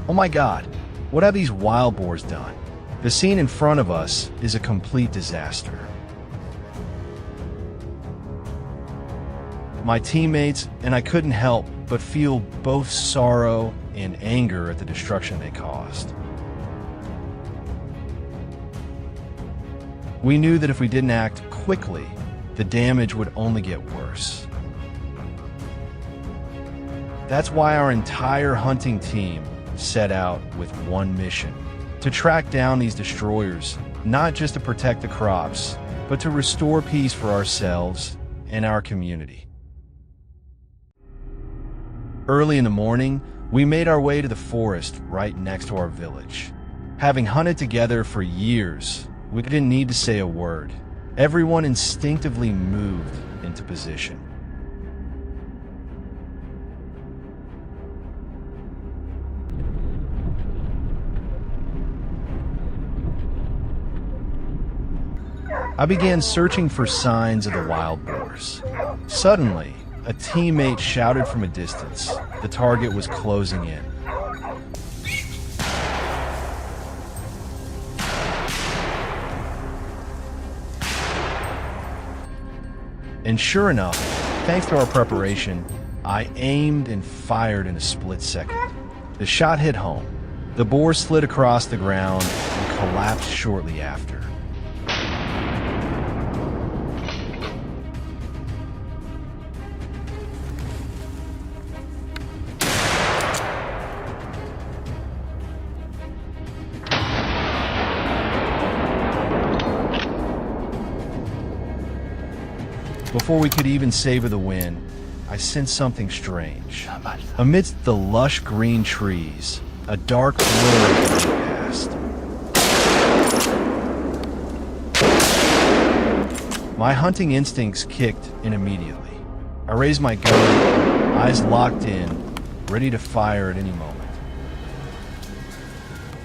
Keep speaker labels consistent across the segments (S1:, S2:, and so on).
S1: Oh my God, what have these wild boars done? The scene in front of us is a complete disaster. My teammates and I couldn't help but feel both sorrow and anger at the destruction they caused. We knew that if we didn't act quickly, the damage would only get worse. That's why our entire hunting team set out with one mission: to track down these destroyers, not just to protect the crops, but to restore peace for ourselves and our community. Early in the morning, we made our way to the forest right next to our village. Having hunted together for years, we didn't need to say a word. Everyone instinctively moved into position. I began searching for signs of the wild boars. Suddenly, a teammate shouted from a distance. The target was closing in. And sure enough, thanks to our preparation, I aimed and fired in a split second. The shot hit home. The boar slid across the ground and collapsed shortly after. Before we could even savor the win, I sensed something strange. Amidst the lush green trees, a dark blur passed. My hunting instincts kicked in immediately. I raised my gun, eyes locked in, ready to fire at any moment.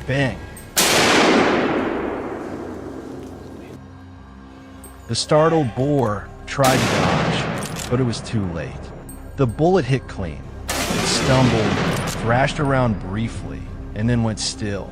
S1: Bang! The startled boar tried to dodge, but it was too late. The bullet hit clean. It stumbled, thrashed around briefly, and then went still.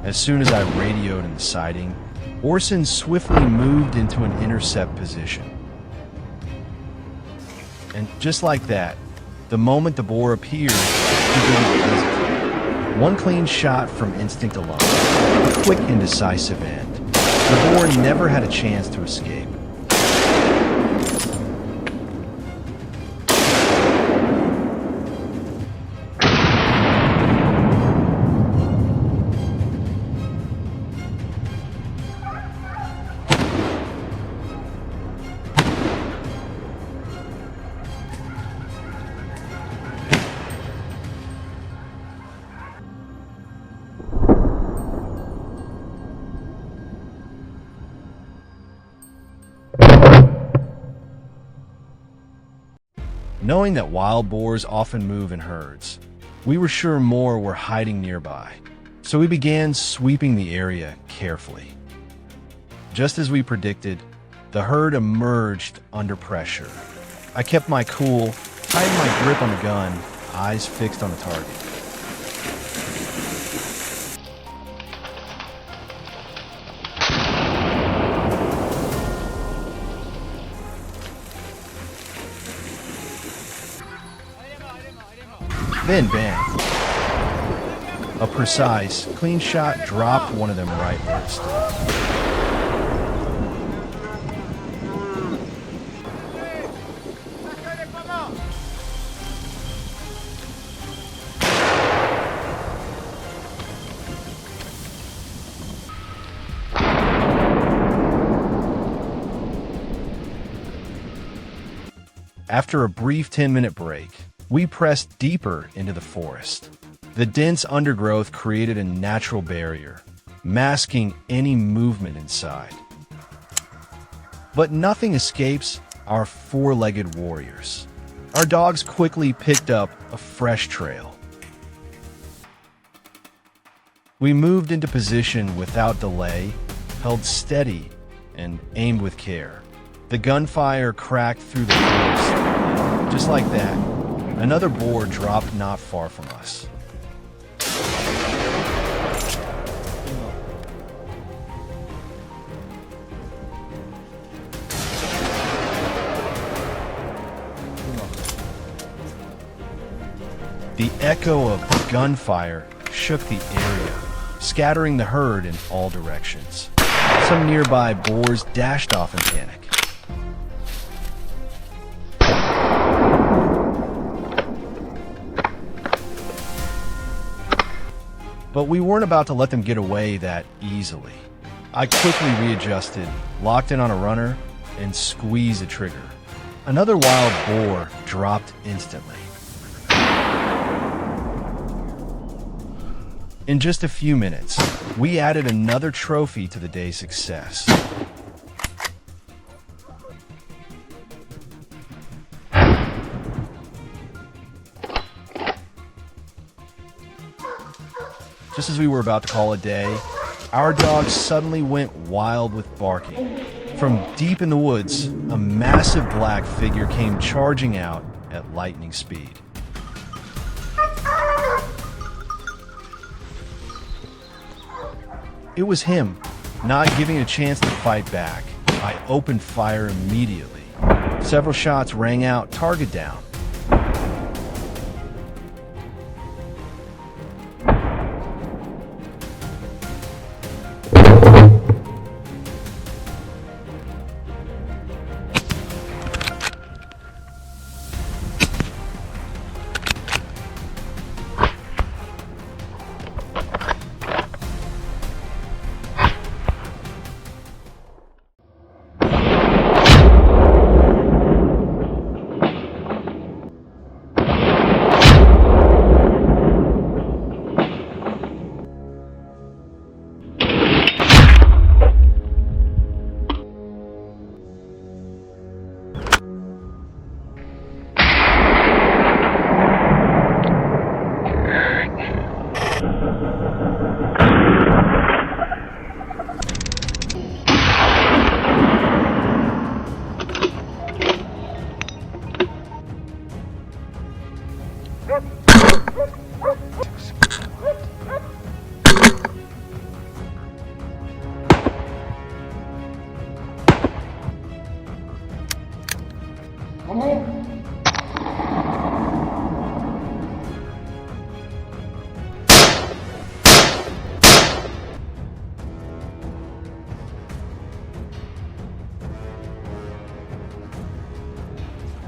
S1: As soon as I radioed in the sighting, Orson swiftly moved into an intercept position. And just like that, the moment the boar appeared, he didn't hesitate. One clean shot from instinct alone, a quick and decisive end. The boar never had a chance to escape. Knowing that wild boars often move in herds, we were sure more were hiding nearby, so we began sweeping the area carefully. Just as we predicted, the herd emerged under pressure. I kept my cool, tightened my grip on the gun, eyes fixed on the target. Then bang. A precise, clean shot dropped one of them right where it stood. After a brief 10-minute break, we pressed deeper into the forest. The dense undergrowth created a natural barrier, masking any movement inside. But nothing escapes our four-legged warriors. Our dogs quickly picked up a fresh trail. We moved into position without delay, held steady, and aimed with care. The gunfire cracked through the forest. Just like that, another boar dropped not far from us. The echo of gunfire shook the area, scattering the herd in all directions. Some nearby boars dashed off in panic. But we weren't about to let them get away that easily. I quickly readjusted, locked in on a runner, and squeezed the trigger. Another wild boar dropped instantly. In just a few minutes, we added another trophy to the day's success. Just as we were about to call it a day, our dog suddenly went wild with barking. From deep in the woods, a massive black figure came charging out at lightning speed. It was him. Not giving a chance to fight back, I opened fire immediately. Several shots rang out, target down.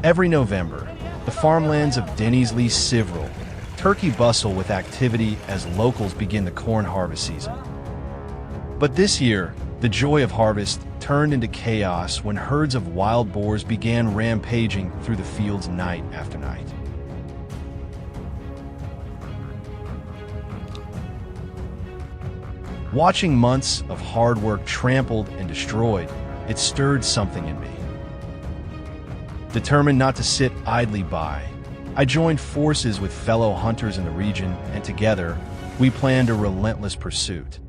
S1: Every November, the farmlands of Dennysley Civil turkey bustle with activity as locals begin the corn harvest season. But this year, the joy of harvest turned into chaos when herds of wild boars began rampaging through the fields night after night. Watching months of hard work trampled and destroyed, it stirred something in me. Determined not to sit idly by, I joined forces with fellow hunters in the region, and together, we planned a relentless pursuit.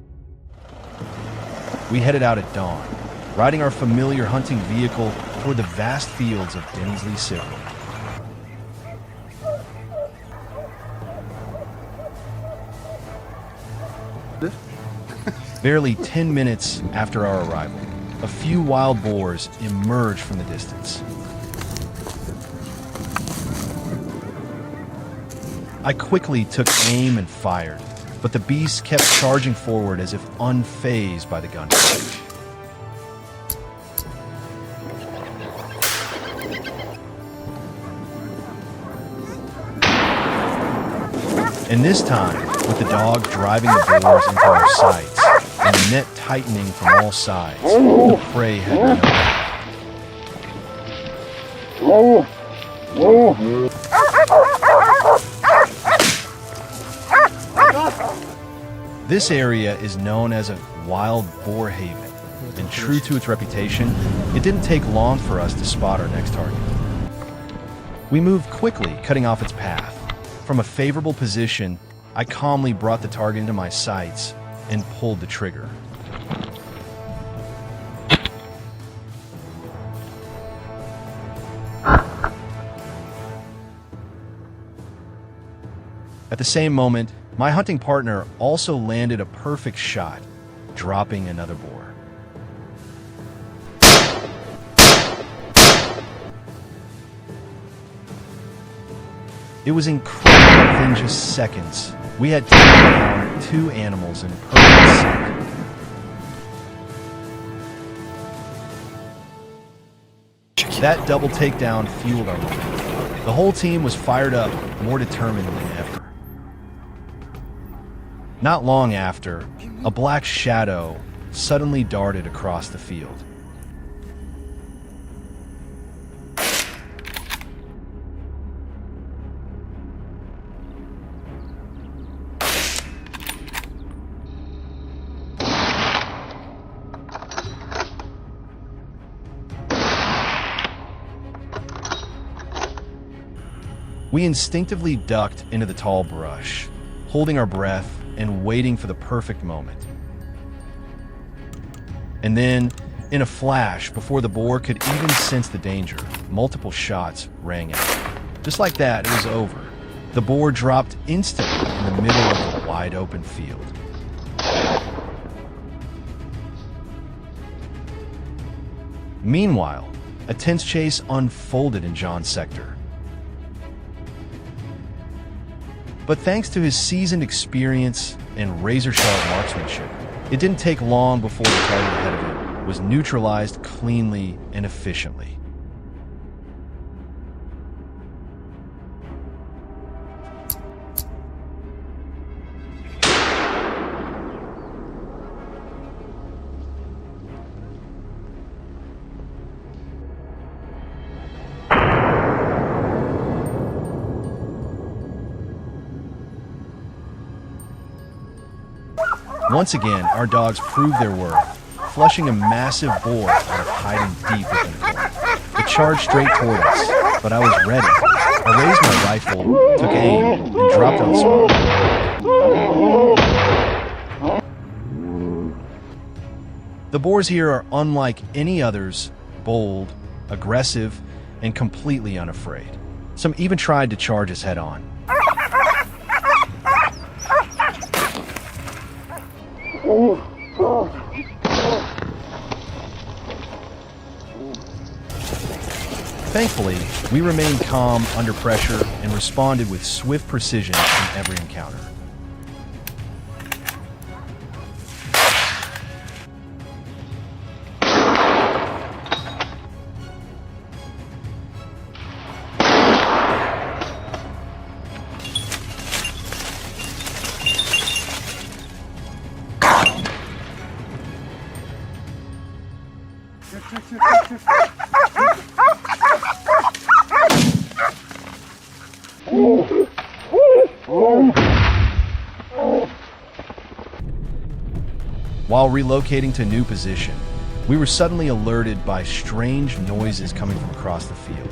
S1: We headed out at dawn, riding our familiar hunting vehicle toward the vast fields of Dennysley Civil. Barely 10 minutes after our arrival, a few wild boars emerged from the distance. I quickly took aim and fired, but the beasts kept charging forward as if unfazed by the gunfire. And this time, with the dog driving the boars into our sights and the net tightening from all sides, the prey had no. This area is known as a wild boar haven, and true to its reputation, it didn't take long for us to spot our next target. We moved quickly, cutting off its path. From a favorable position, I calmly brought the target into my sights and pulled the trigger. At the same moment, my hunting partner also landed a perfect shot, dropping another boar. It was incredible. Within just seconds, we had taken down 2 animals in perfect sync. That double takedown fueled our momentum. The whole team was fired up, more determined than ever. Not long after, a black shadow suddenly darted across the field. We instinctively ducked into the tall brush, holding our breath and waiting for the perfect moment. And then, in a flash, before the boar could even sense the danger, multiple shots rang out. Just like that, it was over. The boar dropped instantly in the middle of a wide open field. Meanwhile, a tense chase unfolded in John's sector. But thanks to his seasoned experience and razor-sharp marksmanship, it didn't take long before the target ahead of him was neutralized cleanly and efficiently. Once again, our dogs proved their worth, flushing a massive boar out of hiding deep within the corn. It charged straight toward us, but I was ready. I raised my rifle, took aim, and dropped on the spot. The boars here are unlike any others, bold, aggressive, and completely unafraid. Some even tried to charge us head on. Thankfully, we remained calm under pressure and responded with swift precision in every encounter. While relocating to a new position, we were suddenly alerted by strange noises coming from across the field.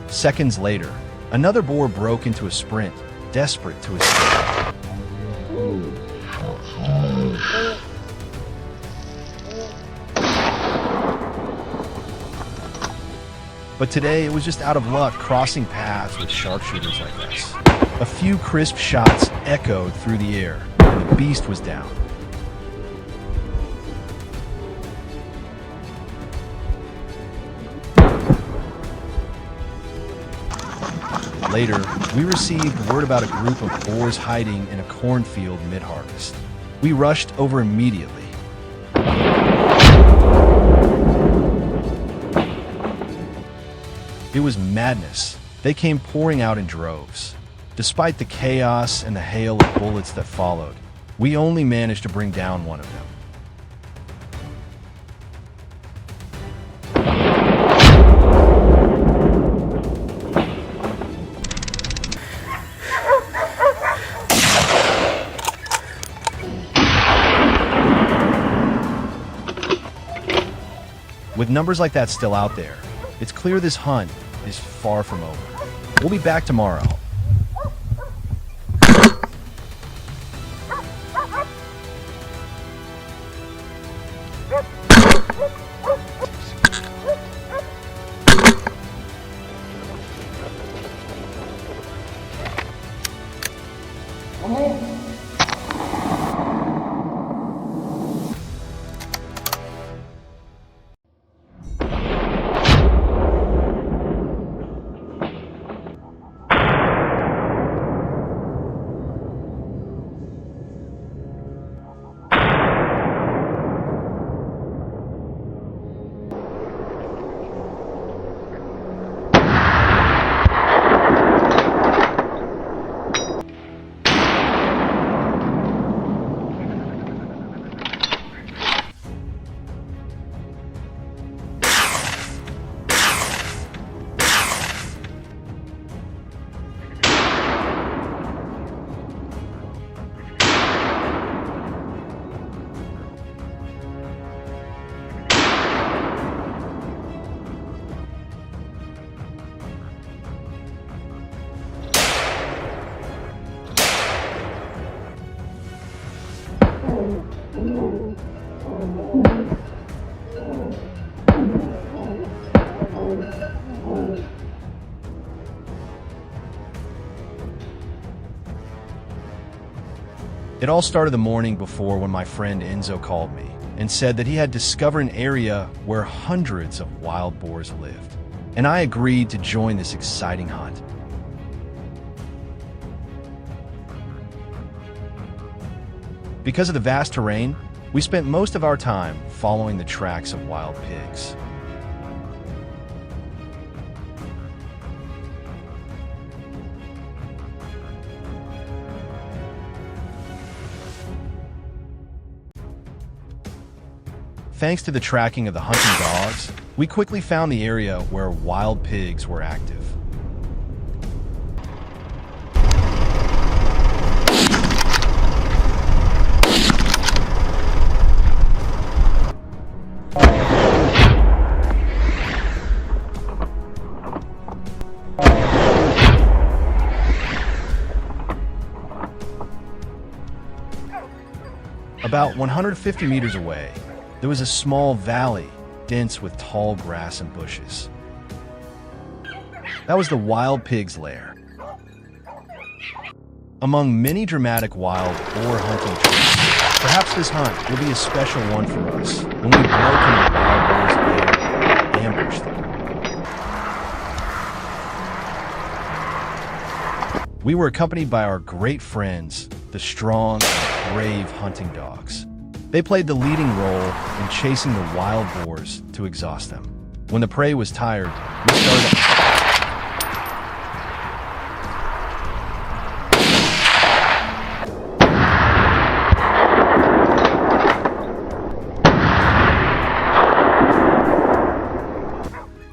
S1: Seconds later, another boar broke into a sprint, desperate to escape. But today, it was just out of luck crossing paths with sharpshooters like us. A few crisp shots echoed through the air, and the beast was down. Later, we received word about a group of boars hiding in a cornfield mid-harvest. We rushed over immediately. It was madness. They came pouring out in droves. Despite the chaos and the hail of bullets that followed, we only managed to bring down one of them. With numbers like that still out there, it's clear this hunt is far from over. We'll be back tomorrow. It all started the morning before when my friend Enzo called me and said that he had discovered an area where hundreds of wild boars lived, and I agreed to join this exciting hunt. Because of the vast terrain, we spent most of our time following the tracks of wild pigs. Thanks to the tracking of the hunting dogs, we quickly found the area where wild pigs were active. About 150 meters away, there was a small valley, dense with tall grass and bushes. That was the wild pig's lair. Among many dramatic wild boar hunting trips, perhaps this hunt will be a special one for us when we broke into the wild boar's lair and ambushed them. We were accompanied by our great friends, the strong and brave hunting dogs. They played the leading role in chasing the wild boars to exhaust them. When the prey was tired, we started.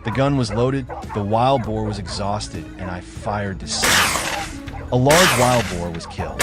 S1: The gun was loaded, the wild boar was exhausted, and I fired decisively. A large wild boar was killed.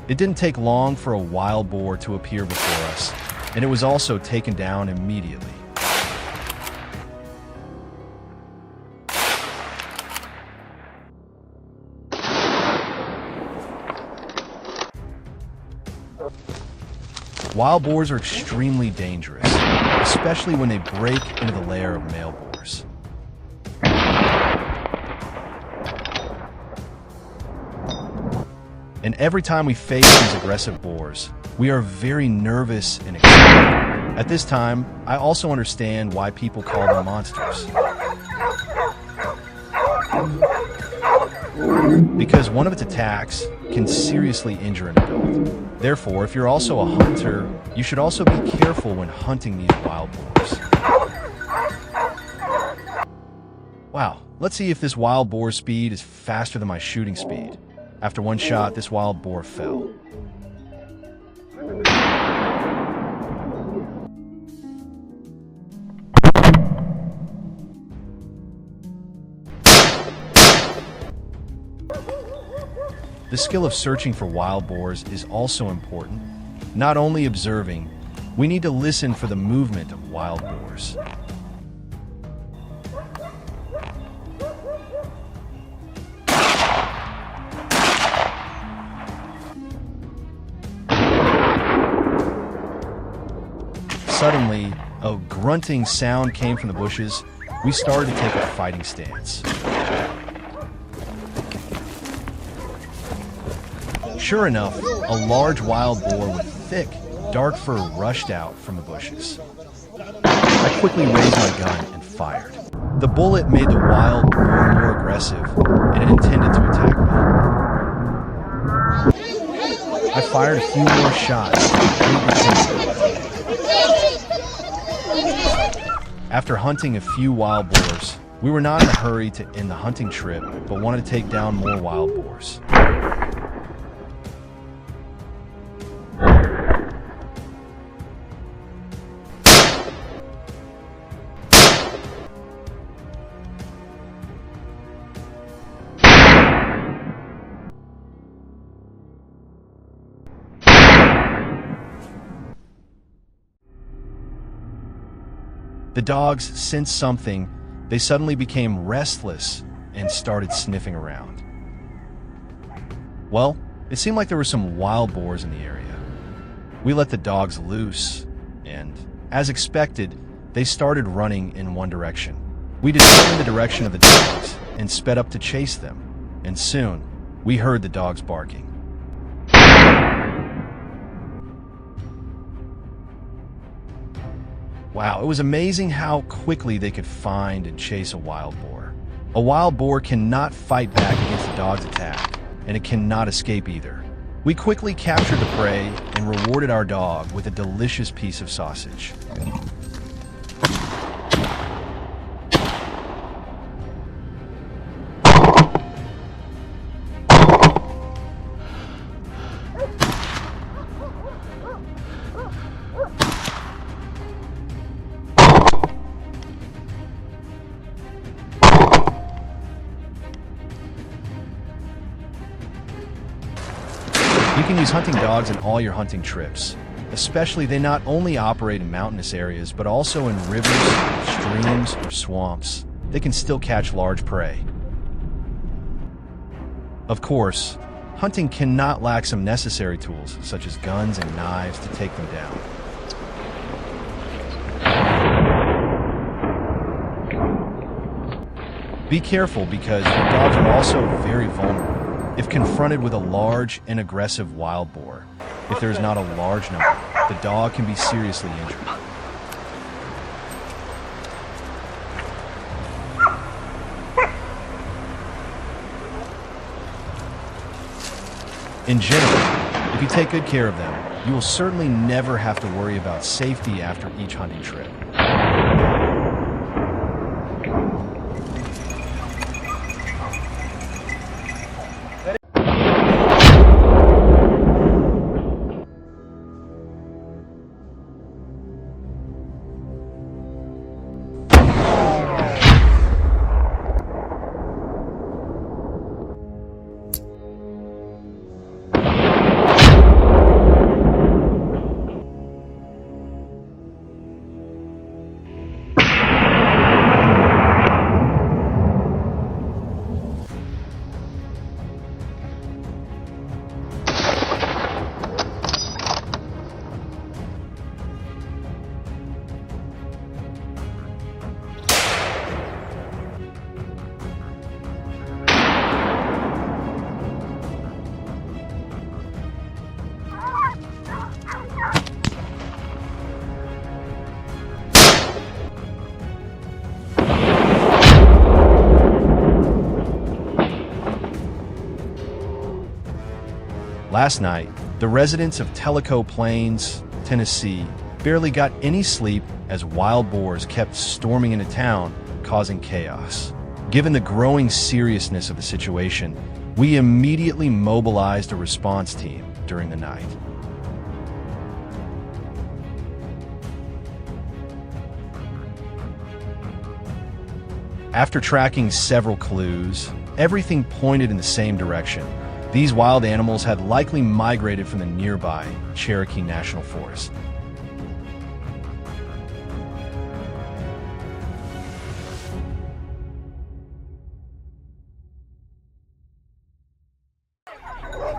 S1: It didn't take long for a wild boar to appear before us, and it was also taken down immediately. Wild boars are extremely dangerous, especially when they break into the lair of male boars. And every time we face these aggressive boars, we are very nervous and excited. At this time, I also understand why people call them monsters. because one of its attacks can seriously injure an adult. Therefore, if you're also a hunter, you should also be careful when hunting these wild boars. Wow, let's see if this wild boar's speed is faster than my shooting speed. After one shot, this wild boar fell. The skill of searching for wild boars is also important. Not only observing, we need to listen for the movement of wild boars. Suddenly, a grunting sound came from the bushes. We started to take a fighting stance. Sure enough, a large wild boar with thick, dark fur rushed out from the bushes. I quickly raised my gun and fired. The bullet made the wild boar more aggressive, and it intended to attack me. I fired a few more shots. After hunting a few wild boars, we were not in a hurry to end the hunting trip, but wanted to take down more wild boars. The dogs sensed something. They suddenly became restless and started sniffing around. Well, it seemed like there were some wild boars in the area. We let the dogs loose, and, as expected, they started running in one direction. We determined the direction of the dogs and sped up to chase them, and soon, we heard the dogs barking. Wow, it was amazing how quickly they could find and chase a wild boar. A wild boar cannot fight back against a dog's attack, and it cannot escape either. We quickly captured the prey and rewarded our dog with a delicious piece of sausage. You can use hunting dogs in all your hunting trips. Especially, they not only operate in mountainous areas, but also in rivers, streams, or swamps. They can still catch large prey. Of course, hunting cannot lack some necessary tools, such as guns and knives, to take them down. Be careful because your dogs are also very vulnerable. If confronted with a large and aggressive wild boar, if there is not a large number, the dog can be seriously injured. In general, if you take good care of them, you will certainly never have to worry about safety after each hunting trip. Last night, the residents of Tellico Plains, Tennessee, barely got any sleep as wild boars kept storming into town, causing chaos. Given the growing seriousness of the situation, we immediately mobilized a response team during the night. After tracking several clues, everything pointed in the same direction. These wild animals had likely migrated from the nearby Cherokee National Forest.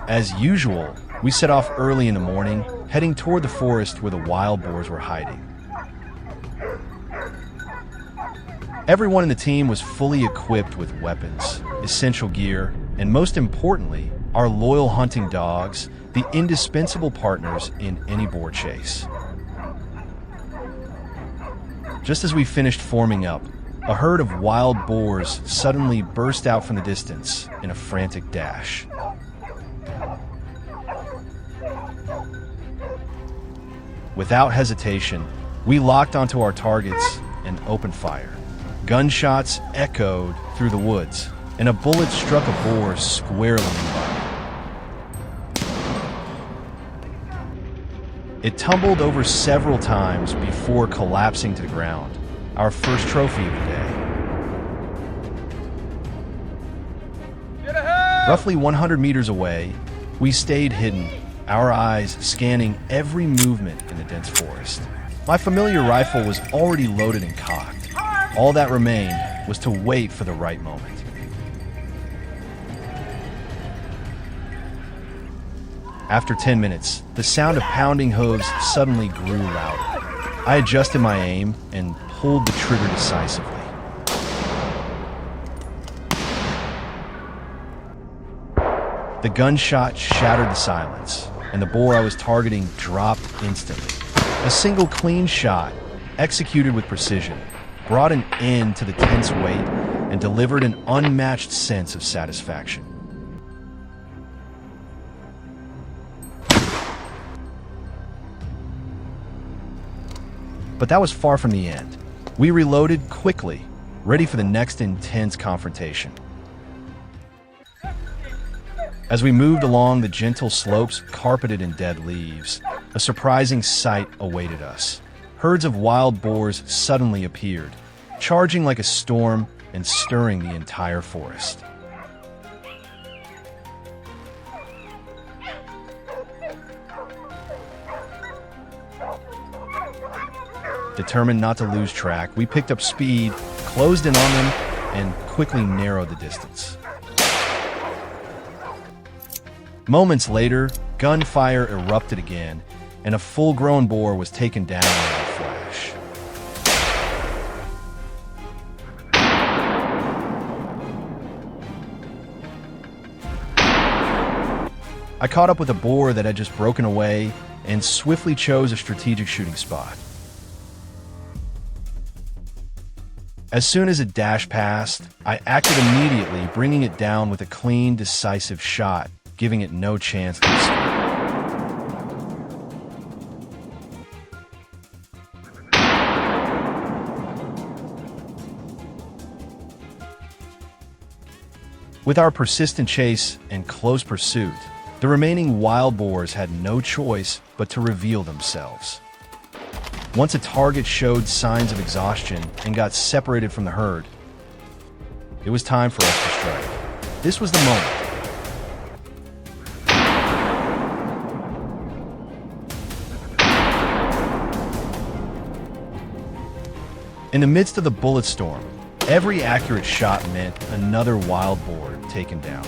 S1: As usual, we set off early in the morning, heading toward the forest where the wild boars were hiding. Everyone in the team was fully equipped with weapons, essential gear, and most importantly, our loyal hunting dogs, the indispensable partners in any boar chase. Just as we finished forming up, a herd of wild boars suddenly burst out from the distance in a frantic dash. Without hesitation, we locked onto our targets and opened fire. Gunshots echoed through the woods, and a bullet struck a boar squarely in the body. It tumbled over several times before collapsing to the ground, our first trophy of the day. Roughly 100 meters away, we stayed hidden, our eyes scanning every movement in the dense forest. My familiar rifle was already loaded and cocked. All that remained was to wait for the right moment. After 10 minutes, the sound of pounding hooves suddenly grew louder. I adjusted my aim and pulled the trigger decisively. The gunshot shattered the silence, and the boar I was targeting dropped instantly. A single clean shot, executed with precision, brought an end to the tense wait and delivered an unmatched sense of satisfaction. But that was far from the end. We reloaded quickly, ready for the next intense confrontation. As we moved along the gentle slopes carpeted in dead leaves, a surprising sight awaited us. Herds of wild boars suddenly appeared, charging like a storm and stirring the entire forest. Determined not to lose track, we picked up speed, closed in on them, and quickly narrowed the distance. Moments later, gunfire erupted again, and a full-grown boar was taken down in a flash. I caught up with a boar that had just broken away and swiftly chose a strategic shooting spot. As soon as it dashed past, I acted immediately, bringing it down with a clean, decisive shot, giving it no chance to escape. With our persistent chase and close pursuit, the remaining wild boars had no choice but to reveal themselves. Once a target showed signs of exhaustion and got separated from the herd, it was time for us to strike. This was the moment. In the midst of the bullet storm, every accurate shot meant another wild boar taken down.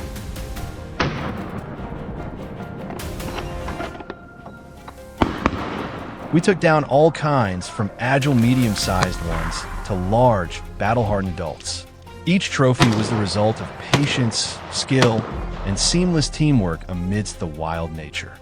S1: We took down all kinds, from agile medium-sized ones to large, battle-hardened adults. Each trophy was the result of patience, skill, and seamless teamwork amidst the wild nature.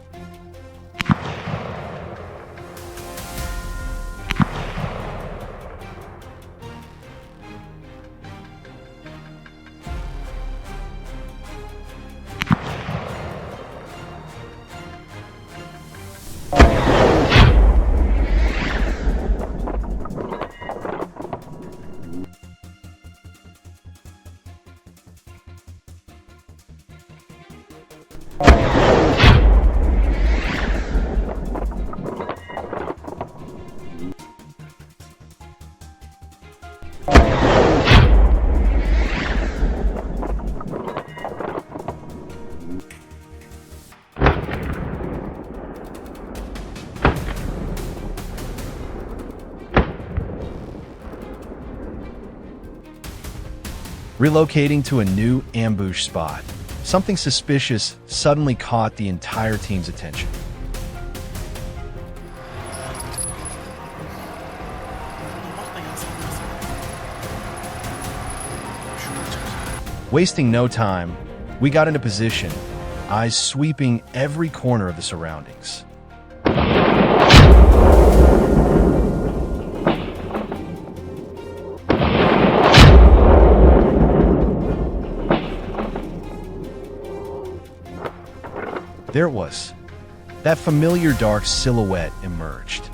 S1: Relocating to a new ambush spot, something suspicious suddenly caught the entire team's attention. Wasting no time, we got into position, eyes sweeping every corner of the surroundings. There it was. That familiar dark silhouette emerged.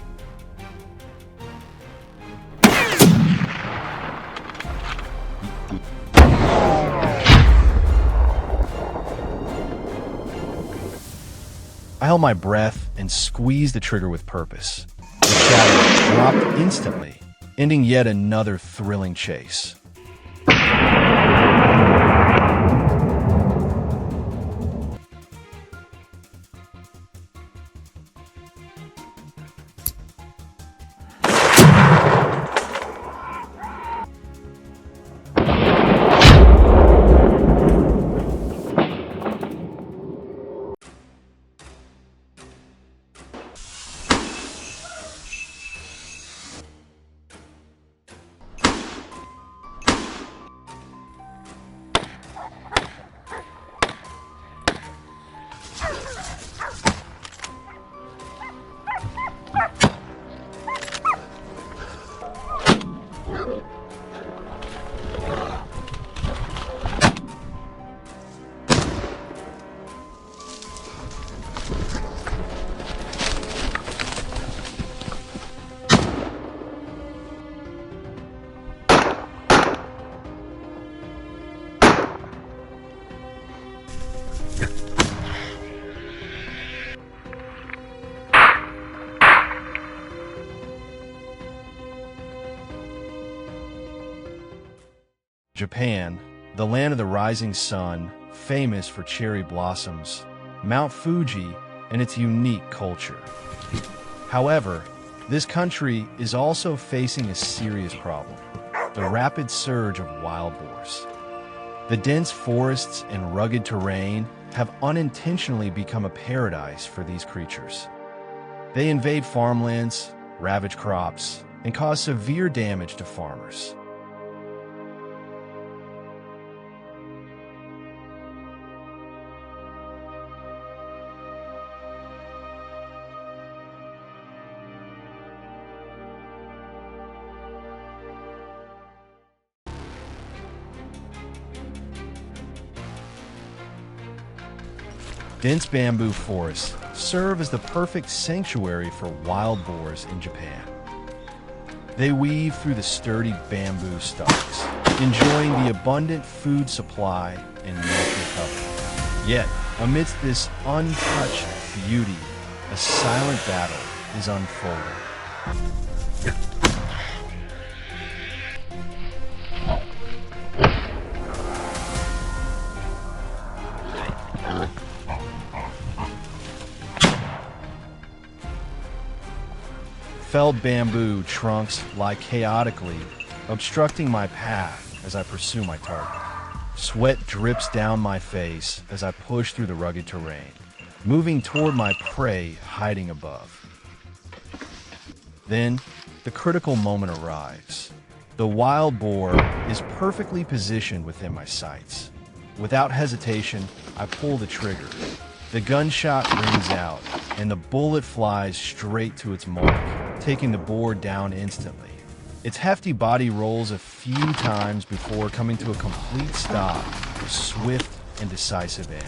S1: I held my breath and squeezed the trigger with purpose. The shadow dropped instantly, ending yet another thrilling chase. Japan, the land of the rising sun, famous for cherry blossoms, Mount Fuji, and its unique culture. However, this country is also facing a serious problem: the rapid surge of wild boars. The dense forests and rugged terrain have unintentionally become a paradise for these creatures. They invade farmlands, ravage crops, and cause severe damage to farmers. Dense bamboo forests serve as the perfect sanctuary for wild boars in Japan. They weave through the sturdy bamboo stalks, enjoying the abundant food supply and natural cover. Yet, amidst this untouched beauty, a silent battle is unfolding. Felled bamboo trunks lie chaotically, obstructing my path as I pursue my target. Sweat drips down my face as I push through the rugged terrain, moving toward my prey hiding above. Then, the critical moment arrives. The wild boar is perfectly positioned within my sights. Without hesitation, I pull the trigger. The gunshot rings out, and the bullet flies straight to its mark, taking the boar down instantly. Its hefty body rolls a few times before coming to a complete stop, a swift and decisive end.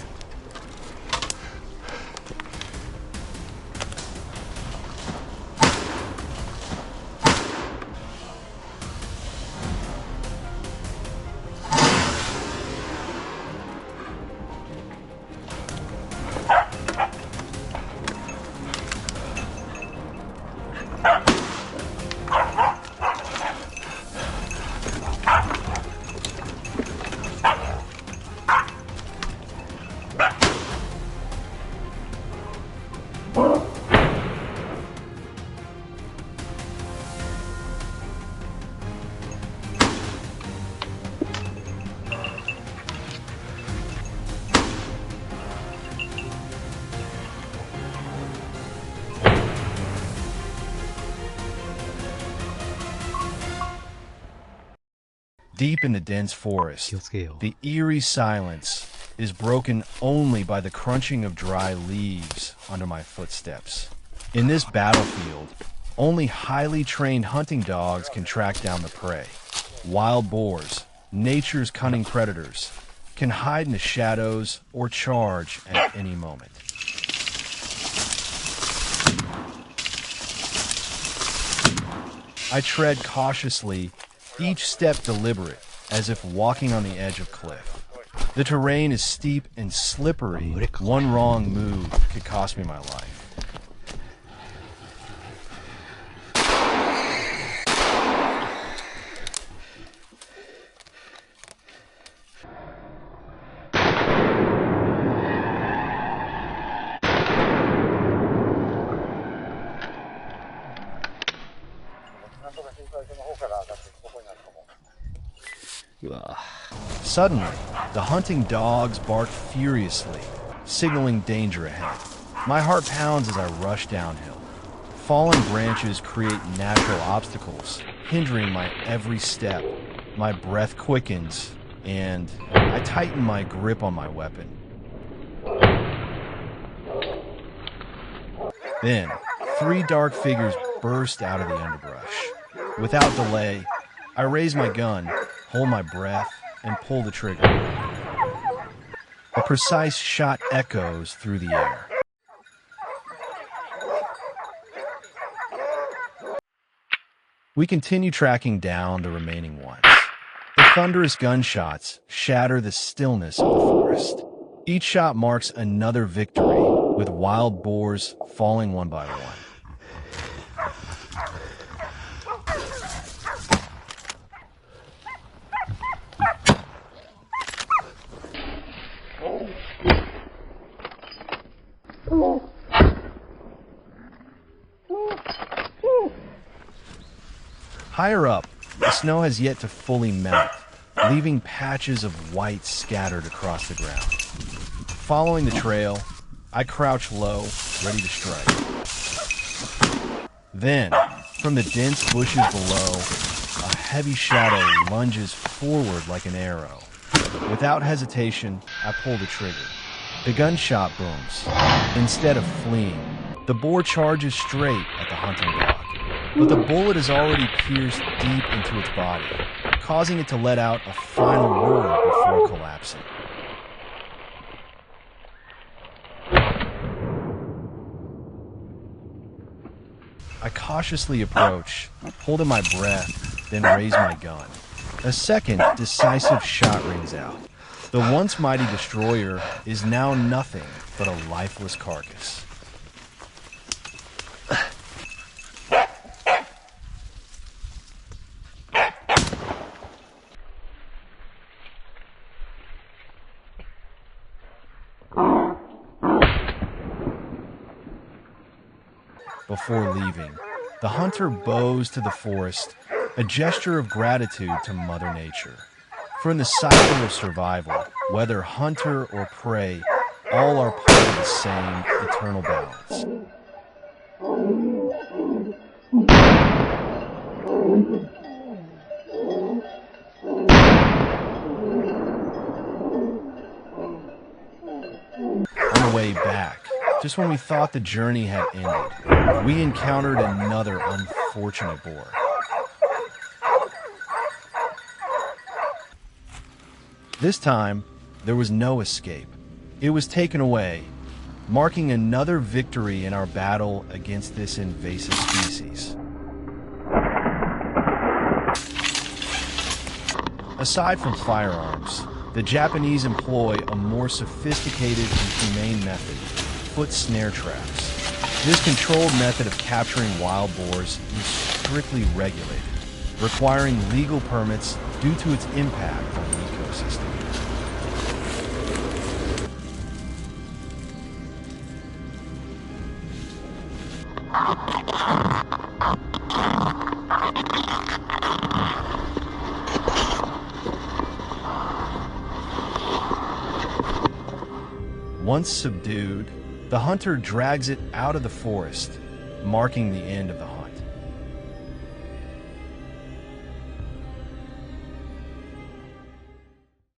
S1: Deep in the dense forest, the eerie silence is broken only by the crunching of dry leaves under my footsteps. In this battlefield, only highly trained hunting dogs can track down the prey. Wild boars, nature's cunning predators, can hide in the shadows or charge at any moment. I tread cautiously, each step deliberate, as if walking on the edge of cliff. The terrain is steep and slippery. One wrong move could cost me my life. Suddenly, the hunting dogs bark furiously, signaling danger ahead. My heart pounds as I rush downhill. Fallen branches create natural obstacles, hindering my every step. My breath quickens, and I tighten my grip on my weapon. Then, 3 dark figures burst out of the underbrush. Without delay, I raise my gun, hold my breath, and pull the trigger. A precise shot echoes through the air. We continue tracking down the remaining ones. The thunderous gunshots shatter the stillness of the forest. Each shot marks another victory, with wild boars falling one by one. Higher up, the snow has yet to fully melt, leaving patches of white scattered across the ground. Following the trail, I crouch low, ready to strike. Then, from the dense bushes below, a heavy shadow lunges forward like an arrow. Without hesitation, I pull the trigger. The gunshot booms. Instead of fleeing, the boar charges straight at the hunting dog. But the bullet has already pierced deep into its body, causing it to let out a final roar before collapsing. I cautiously approach, holding my breath, then raise my gun. A second, decisive shot rings out. The once mighty destroyer is now nothing but a lifeless carcass. Before leaving, the hunter bows to the forest, a gesture of gratitude to Mother Nature. For in the cycle of survival, whether hunter or prey, all are part of the same eternal balance. On the way back, just when we thought the journey had ended, we encountered another unfortunate boar. This time, there was no escape. It was taken away, marking another victory in our battle against this invasive species. Aside from firearms, the Japanese employ a more sophisticated and humane method: foot snare traps. This controlled method of capturing wild boars is strictly regulated, requiring legal permits due to its impact on the ecosystem. Once subdued, the hunter drags it out of the forest, marking the end of the hunt.